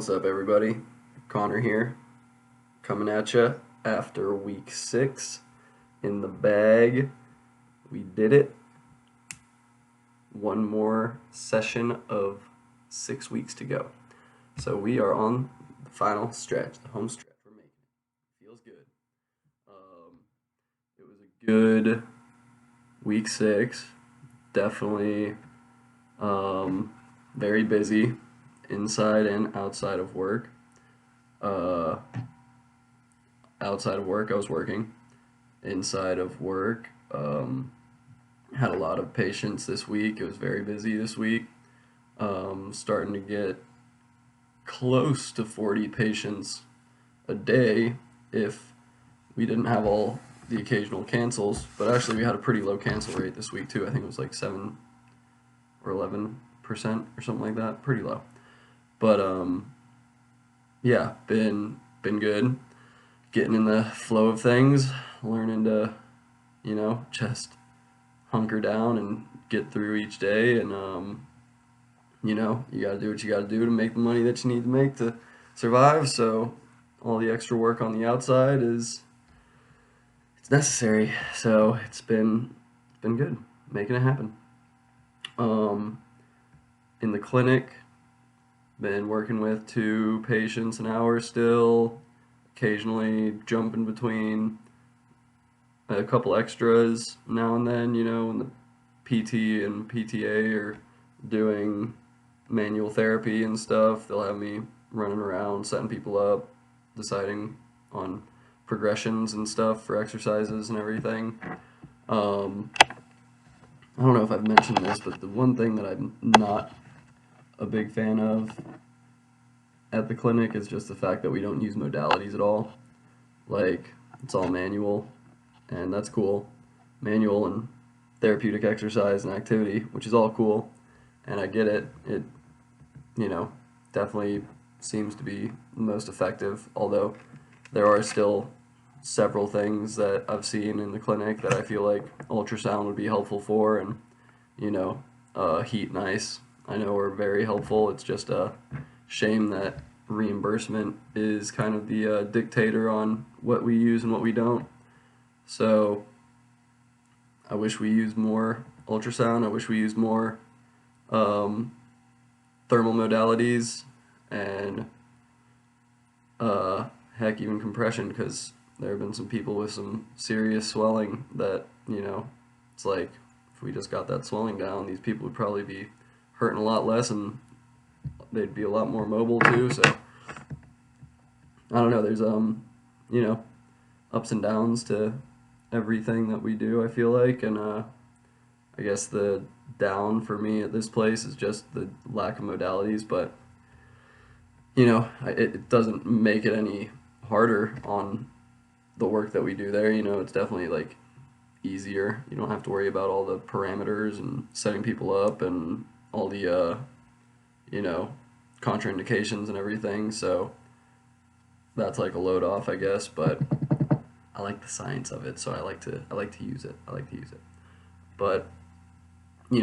What's up, everybody? Connor here, coming at you after week 6 in the bag. We did it. One more session of 6 weeks to go. So we are on the final stretch, the home stretch. We're making it. Feels good. It was a good week 6. Definitely very busy inside and outside of work. Outside of work, I was working. Inside of work, had a lot of patients this week. It was very busy this week. Starting to get close to 40 patients a day if we didn't have all the occasional cancels. But actually, we had a pretty low cancel rate this week, too. I think it was like 7 or 11% or something like that. Pretty low. But yeah, been good. Getting in the flow of things, learning to, just hunker down and get through each day. And you gotta do what you gotta do to make the money that you need to make to survive. So all the extra work on the outside it's necessary. So it's been good, making it happen. In the clinic, been working with 2 patients an hour still, occasionally jumping between a couple extras now and then, when the PT and PTA are doing manual therapy and stuff. They'll have me running around, setting people up, deciding on progressions and stuff for exercises and everything. I don't know if I've mentioned this, but the one thing that I'm not a big fan of at the clinic is just the fact that we don't use modalities at all. Like, it's all manual, and that's cool. Manual and therapeutic exercise and activity, which is all cool, and I get it. It, definitely seems to be the most effective, although there are still several things that I've seen in the clinic that I feel like ultrasound would be helpful for, and, heat and ice I know are very helpful. It's just a shame that reimbursement is kind of the dictator on what we use and what we don't. So I wish we used more ultrasound. I wish we used more thermal modalities and heck, even compression, because there have been some people with some serious swelling that, it's like if we just got that swelling down, these people would probably be hurting a lot less and they'd be a lot more mobile too. So I don't know, there's ups and downs to everything that we do, I feel like, and I guess the down for me at this place is just the lack of modalities, but it doesn't make it any harder on the work that we do there. It's definitely like easier. You don't have to worry about all the parameters and setting people up and all the contraindications and everything. So that's like a load off, I guess, but I like the science of it, so I like to use it. But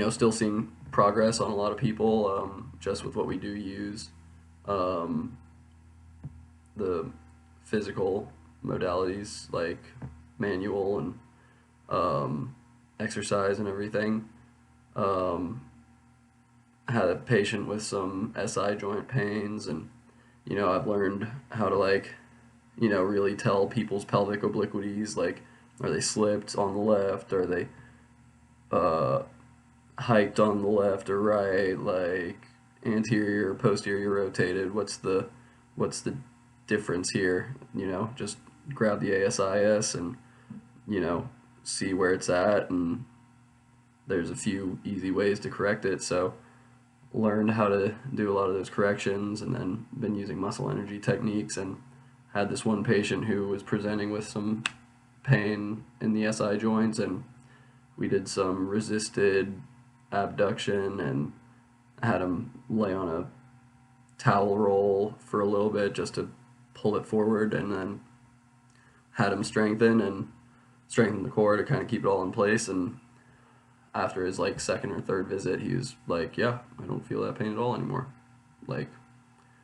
still seeing progress on a lot of people, just with what we do use. The physical modalities like manual and exercise and everything. Had a patient with some SI joint pains, and I've learned how to really tell people's pelvic obliquities, like, are they slipped on the left, are they hiked on the left or right, like anterior or posterior rotated, what's the difference here. Just grab the ASIS and see where it's at, and there's a few easy ways to correct it. So learned how to do a lot of those corrections, and then been using muscle energy techniques, and had this one patient who was presenting with some pain in the SI joints, and we did some resisted abduction and had him lay on a towel roll for a little bit just to pull it forward, and then had him strengthen the core to kind of keep it all in place. And after his second or third visit, he was like, yeah, I don't feel that pain at all anymore. Like,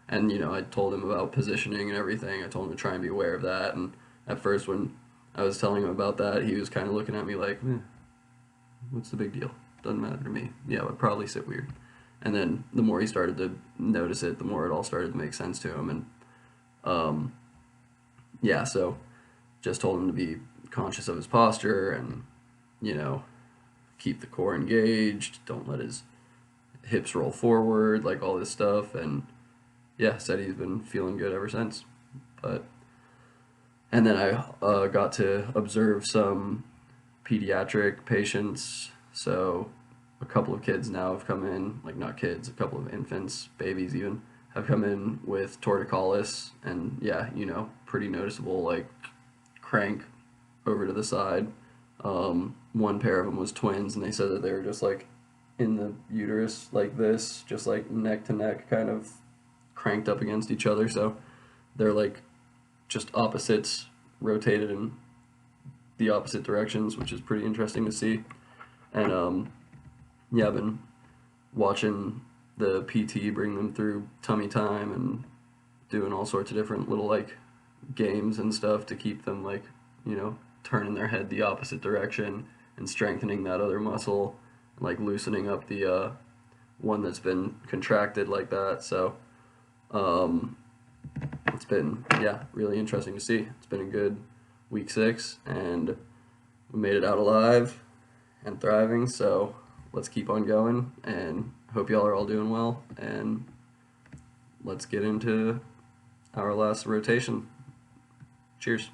And I told him about positioning and everything. I told him to try and be aware of that. And at first, when I was telling him about that, he was kind of looking at me like, what's the big deal? Doesn't matter to me. Yeah, it would probably sit weird. And then the more he started to notice it, the more it all started to make sense to him. And yeah, so just told him to be conscious of his posture and, you know, keep the core engaged, don't let his hips roll forward, like all this stuff. And yeah, said he's been feeling good ever since. But and then I got to observe some pediatric patients. So a couple of kids now have come in, like not kids, a couple of infants, babies even, have come in with torticollis, and yeah, pretty noticeable like crank over to the side. One pair of them was twins, and they said that they were just like in the uterus like this, just like neck to neck, kind of cranked up against each other. So they're like just opposites rotated in the opposite directions, which is pretty interesting to see. And yeah, I've been watching the PT bring them through tummy time and doing all sorts of different little like games and stuff to keep them like, turning their head the opposite direction and strengthening that other muscle, and like loosening up the one that's been contracted like that. So it's been, yeah, really interesting to see. It's been a good week 6, and we made it out alive and thriving. So let's keep on going, and hope y'all are all doing well, and let's get into our last rotation. Cheers.